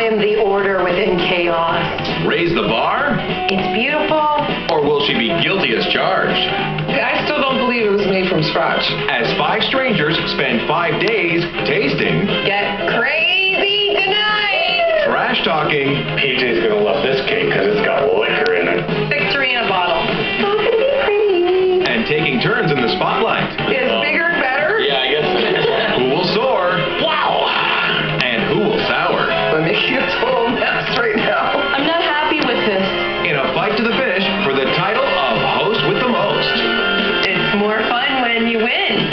am the order within chaos. Raise the bar? It's beautiful. Or will she be guilty as charged? I still don't believe it was made from scratch. As 5 strangers spend 5 days tasting, Get crazy tonight. trash talking, PJ's gonna love this cake because it's got liquor in it. Victory in a bottle. Oh, it's gonna be pretty. and taking turns in the spotlight. Is bigger better? Yeah, I guess. Who will soar? Wow! And who will sour? I'm making a total mess right now. I'm not happy with this. In a fight to the finish for the title of host with the most. It's more fun when you win.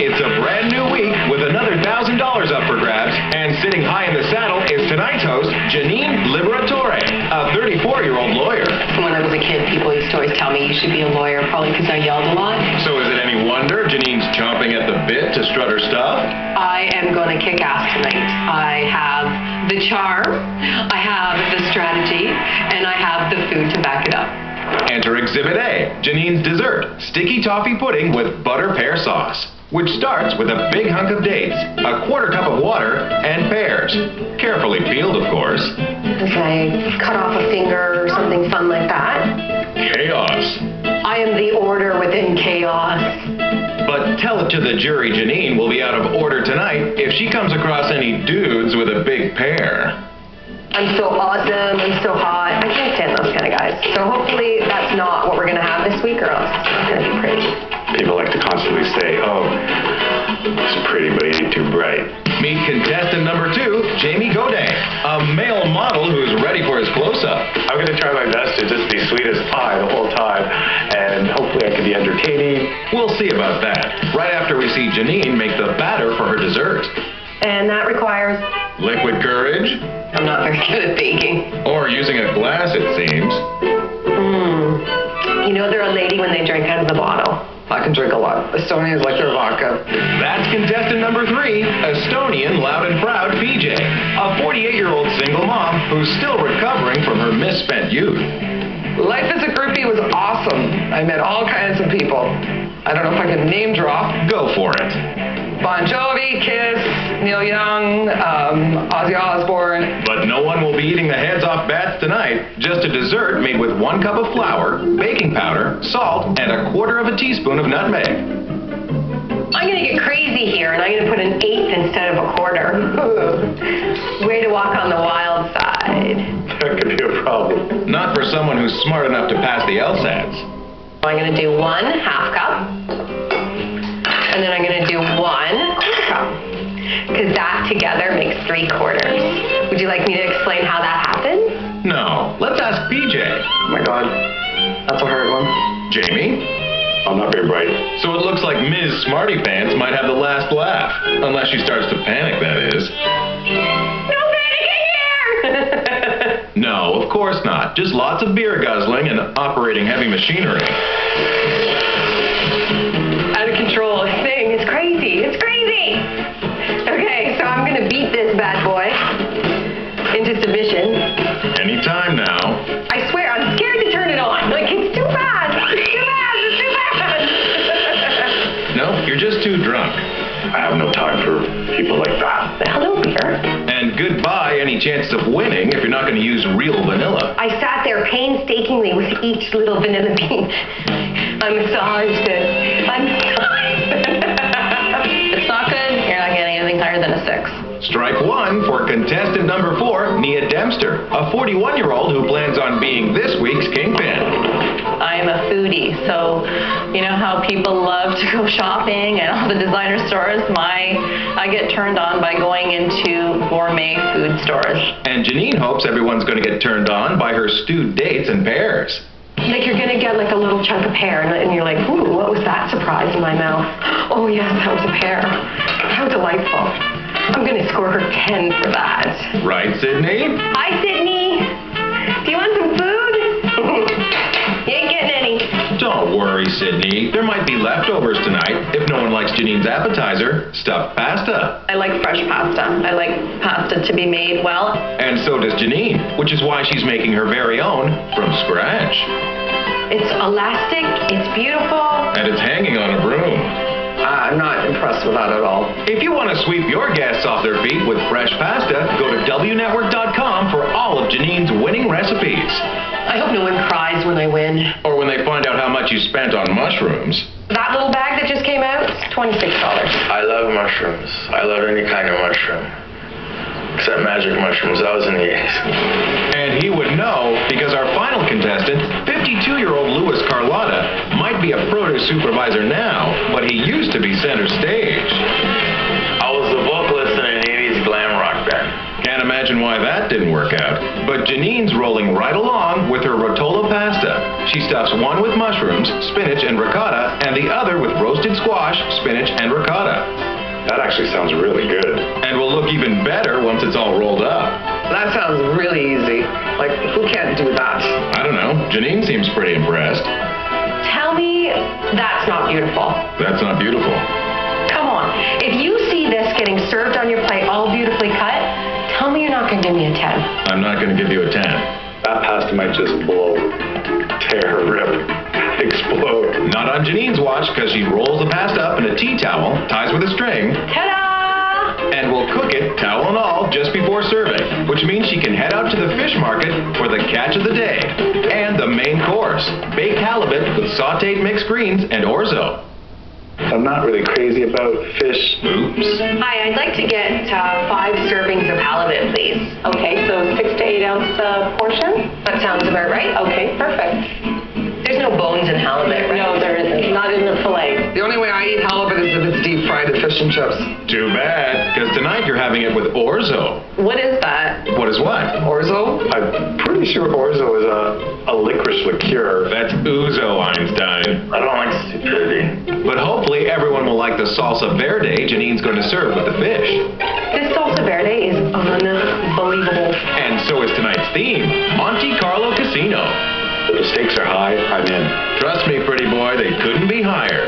It's a brand new week with another $1,000 up for grabs, and sitting high in the saddle is tonight's host, Janine Liberatore, a 34-year-old lawyer. When I was a kid, people used to always tell me you should be a lawyer, probably because I yelled a lot. So is it any wonder Janine's chomping at the bit to strut her stuff? I am going to kick ass tonight. I have the charm, I have the strategy, and I have the food to back it up. Enter Exhibit A, Janine's dessert, sticky toffee pudding with butter pear sauce, which starts with a big hunk of dates, a quarter cup of water, and pears. Carefully peeled, of course. As I cut off a finger or something fun like that. Chaos. I am the order within chaos. But tell it to the jury Janine will be out of order tonight if she comes across any dudes with a big pear. I'm so awesome, I'm so hot. I can't stand those kind of guys. So hopefully that's not what we're going to have this week, or else it's not going to be pretty. People like to constantly say, oh, he's pretty, but he ain't too bright. Meet contestant number 2, Jamie Godet, a male model who's ready for his close-up. I'm going to try my best to just be sweet as pie the whole time, and hopefully I can be entertaining. We'll see about that, right after we see Janine make the batter for her dessert. And that requires... Liquid courage, I'm not very good at baking. or using a glass, it seems. You know they're a lady when they drink out of the bottle. I can drink a lot. Estonians like their vodka. That's contestant number 3, Estonian loud and proud PJ, a 48-year-old single mom who's still recovering from her misspent youth. Life as a groupie was awesome. I met all kinds of people. I don't know if I can name drop. Go for it. Bon Jovi, Kiss, Neil Young, Ozzy Osbourne. But no one will be eating the heads off bats tonight. Just a dessert made with 1 cup of flour, baking powder, salt, and a quarter of a teaspoon of nutmeg. I'm going to get crazy here, and I'm going to put an 1/8 instead of a quarter. Way to walk on the wild side. That could be a problem. Not for someone who's smart enough to pass the LSATs. I'm going to do 1 half cup. And then I'm going to do 1 quarter cup. Because that together makes 3/4. Would you like me to explain how that happened? No, let's ask PJ. Oh my God, that's a hard one. Jamie? I'm not very bright. So it looks like Ms. Smarty Pants might have the last laugh. Unless she starts to panic, that is. No panicking here! No, of course not. Just lots of beer guzzling and operating heavy machinery. Out of control. This thing is crazy. It's crazy. Okay, so I'm going to beat this bad boy into submission. Anytime now. I swear, I'm scared to turn it on. Like, it's too fast. It's too fast. It's too fast. No, you're just too drunk. I have no time for people like that. Hello, beer. And goodbye any chances of winning if you're not going to use real vanilla. I sat there painstakingly with each little vanilla bean. I massaged it. I massaged it. It's not good. You're not getting anything higher than a 6. Strike 1 for contestant number 4, Nia Dempster, a 41-year-old who plans on being this week's kingpin. I'm a foodie, so you know how people love to go shopping and all the designer stores? I get turned on by going into gourmet food stores. And Janine hopes everyone's going to get turned on by her stewed dates and pears. Like, you're going to get, like, a little chunk of pear, and you're like, ooh, what was that surprise in my mouth? Oh, yes, that was a pear. How delightful. I'm going to score her 10 for that. Right, Sydney? Hi, Sydney. Do you want some food? You ain't getting any. Don't worry, Sydney. There might be leftovers tonight if no one likes Janine's appetizer, stuffed pasta. I like fresh pasta. I like pasta to be made well. And so does Janine, which is why she's making her very own from scratch. It's elastic, it's beautiful. And it's hanging on a broom. I'm not impressed with that at all. If you want to sweep your guests off their feet with fresh pasta, go to WNetwork.com for all of Janine's winning recipes. I hope no one cries when I win. Or when they find out how much you spent on mushrooms. That little bag that just came out, $26. I love mushrooms. I love any kind of mushroom. Except magic mushrooms. That was in the 80s. And he would know because our final contestant, 52-year-old Louis Carlotta, might be a produce supervisor now, but he used to be center stage. I was the vocalist in an 80s glam rock band. Can't imagine why that didn't work out. But Janine's rolling right along with her rotola pasta. She stuffs one with mushrooms, spinach, and ricotta, and the other with roasted squash, spinach, and ricotta. That actually sounds really good. And will look even better once it's all rolled up. That sounds really easy. Like, who can't do that? I don't know. Janine seems pretty impressed. Tell me that's not beautiful. That's not beautiful. Come on. If you see this getting served on your plate all beautifully cut, tell me you're not going to give me a 10. I'm not going to give you a 10. That pasta might just blow, tear, rip, explode. Not on Janine's watch, because she rolls the pasta up in a tea towel, ties with a string, Ta-da! and will cook it, towel and all, just before serving, which means she can head out to the fish market for the catch of the day and the main course, baked halibut with sautéed mixed greens and orzo. I'm not really crazy about fish. Oops. Hi, I'd like to get 5 servings of halibut, please. Okay, so 6 to 8 ounce portion? That sounds about right. Okay, perfect. There's no bones in halibut, right? No, there isn't. Not in the fillet. The only way I eat halibut is if it's deep fried with fish and chips. Too bad, because tonight you're having it with orzo. What is that? What is what? Orzo? I'm pretty sure orzo is a licorice liqueur. That's ouzo, Einstein. I don't like stupidity. But hopefully everyone will like the salsa verde Janine's going to serve with the fish. This salsa verde is unbelievable. And so is tonight's theme, Monte Carlo Casino. If the stakes are high, I'm in. Trust me, pretty boy, they couldn't be higher.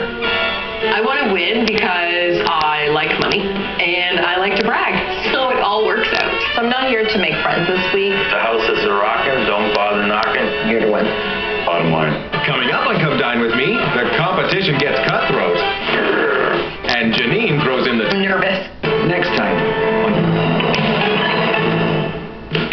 I want to win because I like money and I like to brag. So it all works out. So I'm not here to make friends this week. The house is a rockin', don't bother knocking. Here to win. Bottom line. Coming up on Come Dine With Me, the competition gets cutthroat. And Janine throws in the I'm nervous. Next time.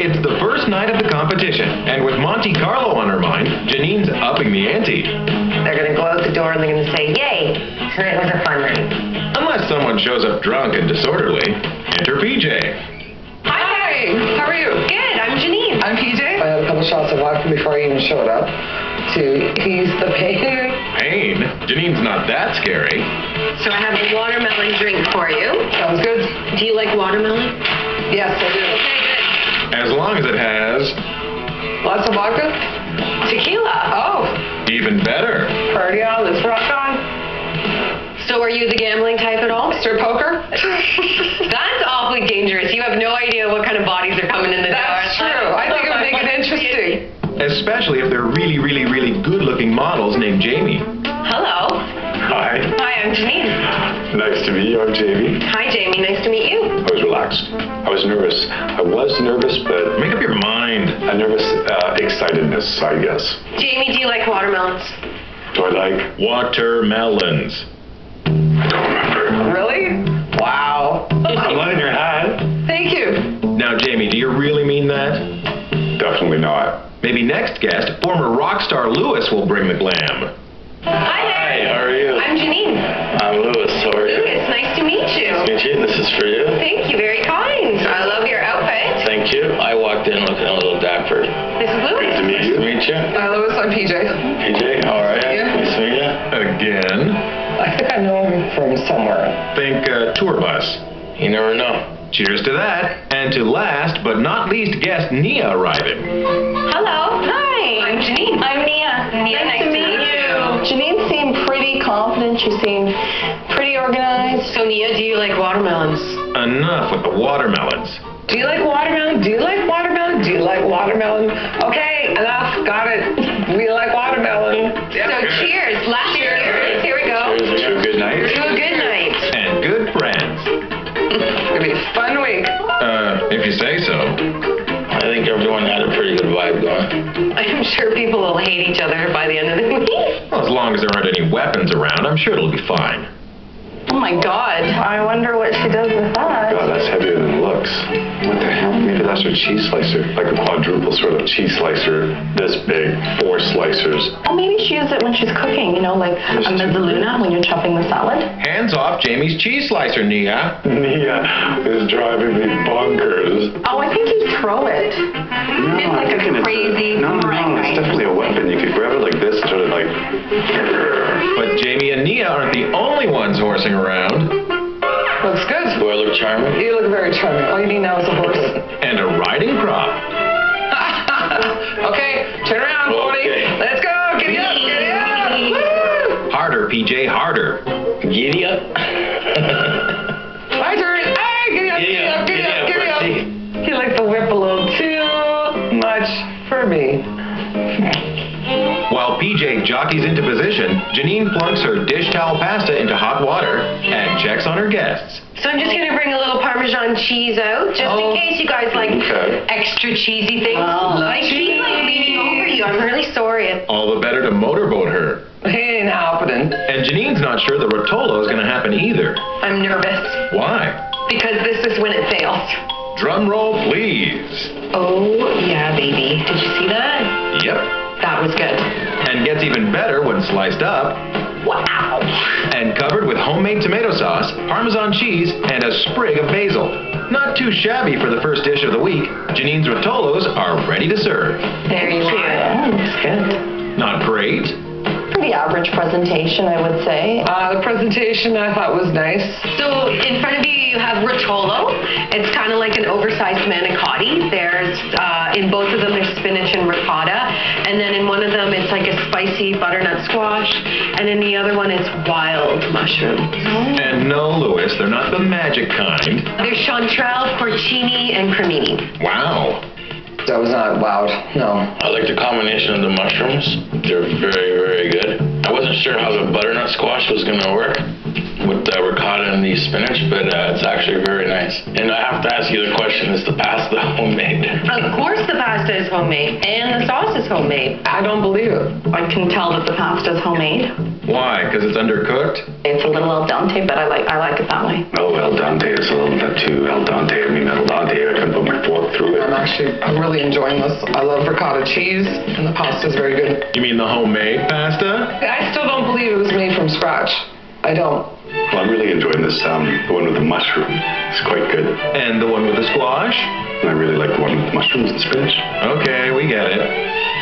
It's the first night of the competition, and with Monte Carlo on her mind, Janine's upping the ante. They're going to go out the door and they're going to say, yay, tonight was a fun night. Unless someone shows up drunk and disorderly. Enter PJ. Hi! How are you? Good, I'm Janine. I'm PJ. I had a couple shots of vodka before I even showed up to ease the pain. Pain? Janine's not that scary. So I have a watermelon drink for you. Sounds good. Do you like watermelon? Yes, I do. Okay, good. As long as it has... Lots of vodka? Tequila. Oh, even better. party on, let's rock on. So are you the gambling type at all? Strip poker? That's awfully dangerous. You have no idea what kind of bodies are coming in the door. That's true. I think it would make it interesting. Especially if they're really, really, really good-looking models named Jamie. Hello. Hi. Hi, I'm Janine. Nice to meet you. I'm Jamie. Hi, Jamie. Nice to meet you. I was relaxed. I was nervous. I was nervous, but Make up your mind. a nervous excitedness, I guess. Jamie, do you like watermelons? Do I like? Watermelons. I don't remember. Really? Wow. I'm letting your hat. Thank you. Now, Jamie, do you really mean that? Definitely not. Maybe next guest, former rock star Louis, will bring the glam. Hi there. Hi, how are you? I'm Janine. I'm Louis, how are you? Louis, nice to meet you. Meet you. This is for you. Thank you, very kind. I love your outfit. Thank you. I walked in looking a little dapper. This is Louis. Good to meet Nice you. to meet you. Hi, Louis. I'm PJ. PJ, how are you? Yeah. Nice to meet you. Again? I think I know him from somewhere. Think tour bus. You never know. Cheers to that. And to last but not least guest Nia arriving. Hello. Hi. I'm Janine. I'm Nia. Nia, nice to meet you. Janine seemed pretty confident. She seemed pretty organized. So, Nia, do you like watermelons? Enough with the watermelons. Do you like watermelon? Do you like watermelon? Do you like watermelon? Okay, enough. Got it. We like watermelon. So, cheers. Last year people will hate each other by the end of the week. Well, as long as there aren't any weapons around, I'm sure it'll be fine. Oh my God. I wonder what she does with that. God, that's heavier than it looks. What the hell? Maybe that's her cheese slicer. Like a quadruple sort of cheese slicer, this big, 4 slicers. Well, maybe she uses it when she's cooking, you know, like a mezzaluna when you're chopping the salad. Hands off Jamie's cheese slicer, Nia. Nia is driving me bonkers. Oh, I think you throw it. No, It's like I'm thinking a crazy No, boomerang it's knife. definitely a weapon. You could grab it like this and sort of like... But Jamie and Nia aren't the only ones horsing around. Looks good. Do I look charming? You look very charming. All you need now is a horse. And a riding crop. Okay, turn around, Monte. Okay. Let's go. Giddy up, giddy up. Woo! Harder, PJ, harder. Giddy up. My turn. Hey, giddy up, giddy up, giddy up, giddy up. He likes to whip a little too much for me. While PJ jockeys into position, Janine plunks her dish towel pasta into hot water and checks on her guests. So I'm just gonna bring a little Parmesan cheese out, just in case you guys like Okay. extra cheesy things. I keep like leaning over you. I'm really sorry. All the better to motorboat her. It ain't happening. And Janine's not sure the rotolo is going to happen either. I'm nervous Why? because this is when it fails. Drum roll, please. Oh yeah, baby. Did you see that? Yep. That was good. And gets even better when sliced up Wow. and covered with homemade tomato sauce, Parmesan cheese, and a sprig of basil. Not too shabby for the first dish of the week. Janine's rotolos are ready to serve. There you are. That looks good. Not great? Pretty average presentation, I would say. The presentation I thought was nice. So in front of you, you have rotolo. It's kind of like an oversized manicotti. There's in both of them there's spinach and ricotta, and then in one of them it's like a spicy butternut squash, and in the other one it's wild mushrooms. And no, Louis, they're not the magic kind. There's chanterelle, porcini, and cremini. Wow. That was not loud. No. I like the combination of the mushrooms. They're very, very good. I wasn't sure how the butternut squash was going to work with the ricotta and the spinach, but it's actually very nice. And I have to ask you the question, is the pasta homemade? Of course the pasta is homemade, and the sauce is homemade. I don't believe it. I can tell that the pasta is homemade. Why? Because it's undercooked? It's a little al dente, but I like it that way. Oh, al dente is a little bit too al dente. I mean, al dente, I can put my fork through it. I'm really enjoying this. I love ricotta cheese, and the pasta is very good. You mean the homemade pasta? I still don't believe it was made from scratch. I don't. Well, I'm really enjoying this, the one with the mushroom. It's quite good. And the one with the squash? And I really like the one with mushrooms and spinach. Okay, we get it.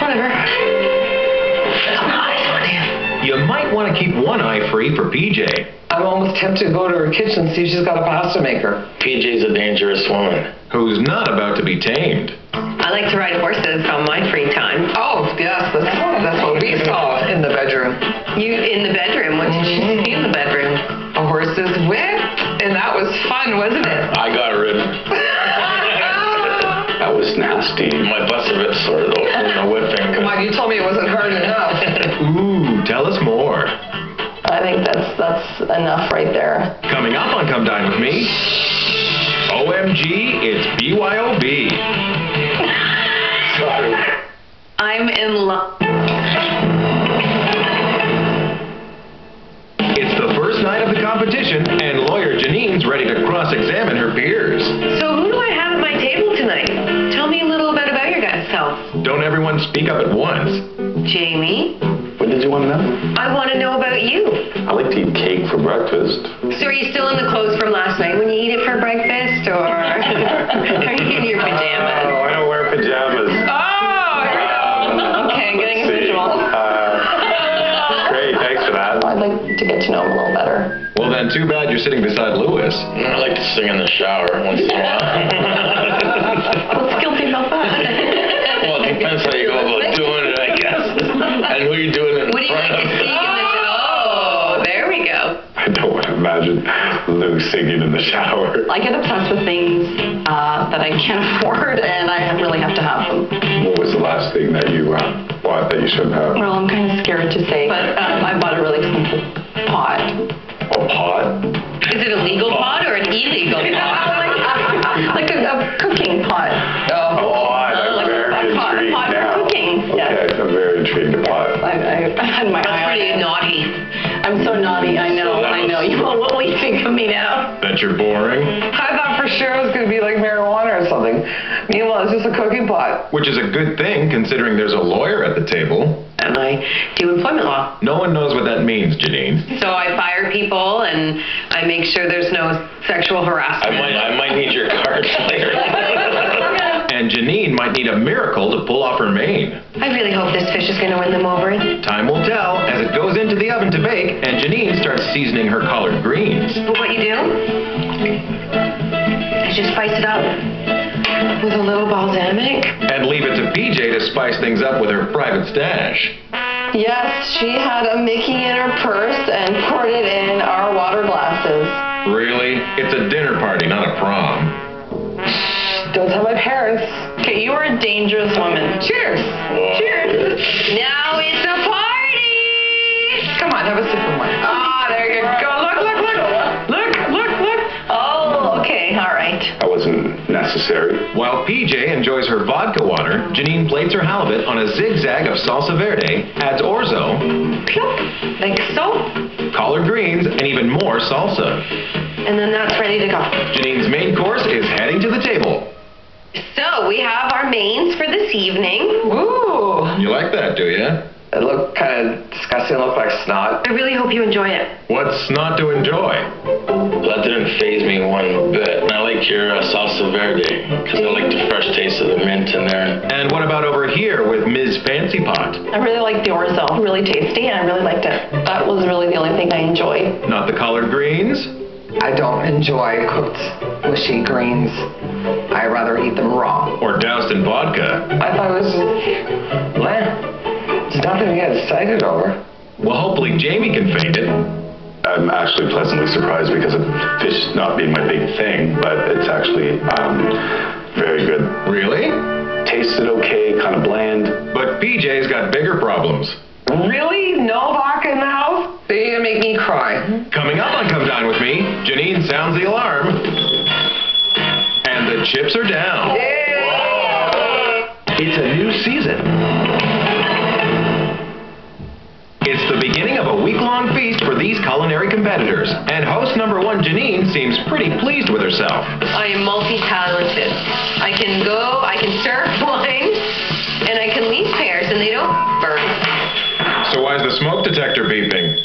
Whatever. Come on, it's one of you. You might want to keep one eye free for PJ. I'm almost tempted to go to her kitchen and see if she's got a pasta maker. PJ's a dangerous woman. Who's not about to be tamed. I like to ride horses on my free time. Oh, yes, that's what we saw in the bedroom. You in the bedroom? What did you see in the bedroom? A horse's whip, and that was fun, wasn't it? I got ridden. That was nasty. My butt's a bit sore though from the whipping. Come on, you told me it wasn't hard enough. Ooh, tell us more. I think that's enough right there. Coming up on Come Dine With Me, OMG, it's BYOB. Sorry. I'm in love. It's the first night of the competition, and lawyer Janine's ready to cross-examine her peers. So who do I have at my table tonight? Tell me a little bit about your guys' self. Don't everyone speak up at once. Jamie, What did you want to know? I want to know about you. I like to eat cake for breakfast. So are you still in the clothes from last night when you eat it for breakfast, or are you in your pajamas? Oh, I don't wear pajamas. Okay, getting See, visual. Great, thanks for that. I'd like to get to know him a little better. Well, then too bad you're sitting beside Louis. I like to sing in the shower once in a while. What's guilty about that? Well, it depends how you go about doing it, I guess. And who you're doing it in What do you front like to of. sing in the Oh, there we go. I don't want to imagine Lou singing in the shower. I get obsessed with things that I can't afford, and I really have to have them. What was the last thing that you bought that you shouldn't have? Well, I'm kind of scared to say, but I bought a really expensive pot. A pot? Is it a legal pot or an illegal pot? Like a cooking pot. A pot. I'm very Like a pot intrigued for now. cooking. Okay, Yeah. I'm very penetrating the pot. I had my That's eye on pretty it. naughty. I'm so naughty. I know. Well, what will you think of me now? Bet you're boring. I thought for sure it was going to be like marijuana or something. Meanwhile, it's just a cooking pot. Which is a good thing considering there's a lawyer at the table. And I do employment law. No one knows what that means, Janine. So I fire people and I make sure there's no sexual harassment. I might need your cards later. And Janine might need a miracle to pull off her main. I really hope this fish is going to win them over. Time will tell as it goes into the oven to bake and Janine starts seasoning her collard greens. But what you do is just spice it up with a little balsamic. And leave it to PJ to spice things up with her private stash. Yes, she had a Mickey in her purse and poured it in our water glasses. Really? It's a dinner party, not a prom. Don't tell my parents. Okay, you are a dangerous woman. Cheers. Cheers. Now it's a party. Come on, have a sip of mine. Ah, there you go. Look. Oh, okay, all right. That wasn't necessary. While PJ enjoys her vodka water, Janine plates her halibut on a zigzag of salsa verde, adds orzo, Plop, like so. collard greens, and even more salsa. And then that's ready to go. Janine's main course is heading to the table. So we have our mains for this evening. Ooh. You like that, do you? It looked kind of disgusting. It looked like snot. I really hope you enjoy it. What's not to enjoy? That didn't faze me one bit. And I like your salsa verde because I like the fresh taste of the mint in there. And what about over here with Ms. Fancy Pot? I really liked the orzo. Really tasty, and I really liked it. That was really the only thing I enjoyed. Not the collard greens? I don't enjoy cooked mushy greens. I rather eat them raw. Or doused in vodka? I thought it was just bland. It's nothing to get excited over. Well, hopefully Jamie can fade it. I'm actually pleasantly surprised because of fish not being my big thing, but it's actually very good. Really? Tasted okay, kind of bland. But PJ's got bigger problems. Really? No vodka in the house? They're gonna make me cry. Coming up on Come Dine With Me, Janine sounds the alarm. And the chips are down. It's a new season. It's the beginning of a week-long feast for these culinary competitors. And host number one, Janine, seems pretty pleased with herself. I am multi-talented. I can serve wine, and I can leave pears, and they don't burn. So why's the smoke detector beeping?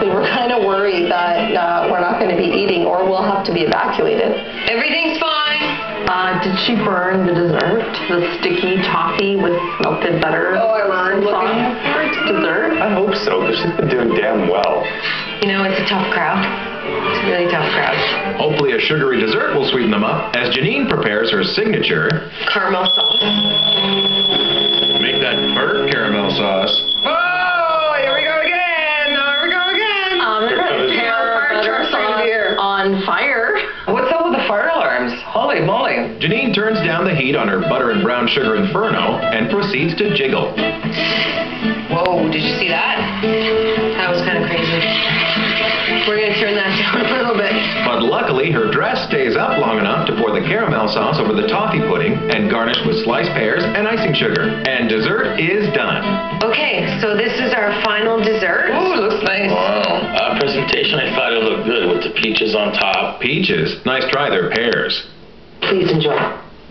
We were kind of worried that we're not going to be eating or we'll have to be evacuated. Everything's fine. Did she burn the dessert? The sticky toffee with melted butter? Oh, I burned Dessert? I hope so, because she's been doing damn well. You know, it's a tough crowd. It's a really tough crowd. Hopefully a sugary dessert will sweeten them up as Janine prepares her signature Caramel sauce. Make that burnt caramel sauce. Oh, here we go again. Butter sauce on fire. What's up with the fire alarms? Holy moly. Janine turns down the heat on her butter and brown sugar inferno and proceeds to jiggle. Whoa, did you see that? That was kind of crazy. We're going to turn that down a little bit. But luckily, her dress stays up long enough to pour the caramel sauce over the toffee pudding and garnish with sliced pears and icing sugar. And dessert is done. Okay, so this is our final dessert. Ooh, looks nice. Wow. Presentation, I thought it looked good with the peaches on top. Peaches. Nice try, they're pears. Please enjoy.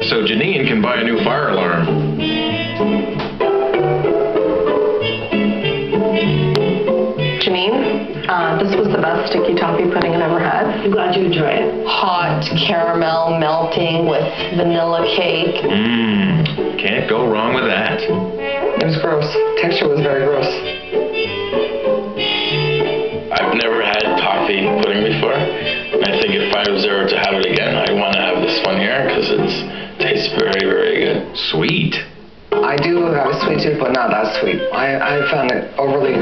So Janine can buy a new fire alarm. Janine, this was the best sticky toffee pudding I've ever had. I'm glad you enjoy it. Hot caramel melting with vanilla cake. Mmm, can't go wrong with that. It was gross. Texture was very gross. I've never had toffee pudding before. And I think if I was ever to have it again, I want to have this one here because it tastes very, very good. Sweet. I do have a sweet tooth, but not that sweet. I found it overly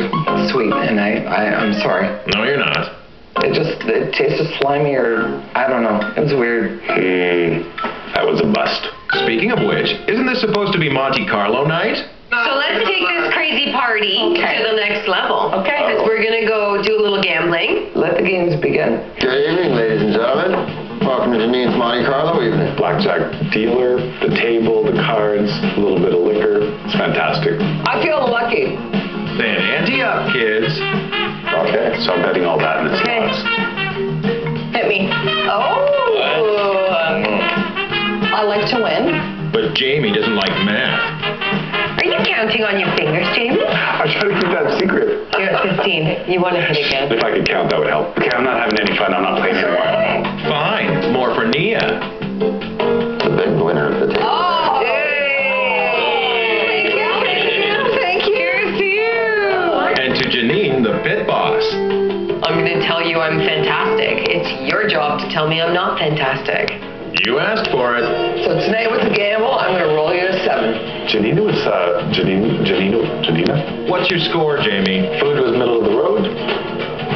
sweet, and I'm sorry. No, you're not. It tasted slimy, or I don't know. It was weird. That was a bust. Speaking of which, isn't this supposed to be Monte Carlo night? So let's take this crazy party Okay. to the next level. Okay. Because we're going to go do a little gambling. Let the games begin. Good evening, ladies and gentlemen. Welcome Janine's Monte Carlo evening. Blackjack dealer, the table, the cards, a little bit of liquor. It's fantastic. I feel lucky. Then ante up, kids. Okay, so I'm betting all that in the Okay. slots. Hit me. Oh. I like to win. But Jamie doesn't like math. Are you counting on your fingers, Jamie? I'm trying to keep that secret. You're at 15. You want to hit again. If I could count, that would help. Okay, I'm not having any fun. I'm not playing anymore. Fine, more for Nia. The big winner of the table. Oh. Thank you. Thank you. Cheers to you. And to Janine, the pit boss. I'm going to tell you I'm fantastic. It's your job to tell me I'm not fantastic. You asked for it. So tonight was a gamble. I'm going to roll you a 7. Janina was, Janina? What's your score, Jamie? Food was middle of the road.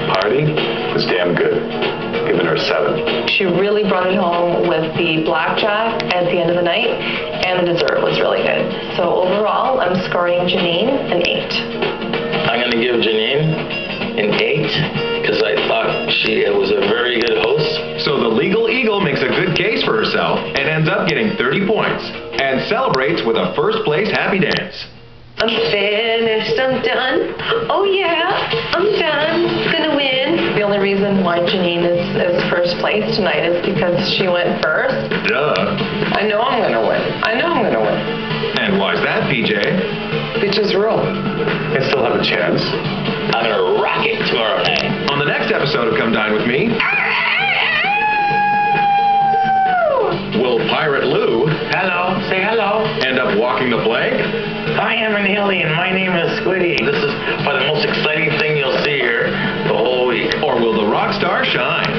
Party was damn good. Giving her a 7. She really brought it home with the blackjack at the end of the night, and the dessert was really good. So overall, I'm scoring Janine an 8. I'm going to give Janine an 8 because I thought she was a very good host. So the Legal Eagle makes a good case for herself and ends up getting 30 points and celebrates with a first place happy dance. I'm finished. I'm done. Oh, yeah. I'm done. Gonna win. The only reason why Janine is first place tonight is because she went first. Duh. I know I'm going to win. I know I'm going to win. And why's that, PJ? Bitches rule. I still have a chance. I'm going to rock it tomorrow night. On the next episode of Come Dine With Me, will Pirate Lou Hello. Say hello. end up walking the plank? I am an alien. My name is Squiddy. This is probably the most exciting thing you'll see here the whole week. Or will the rock star shine?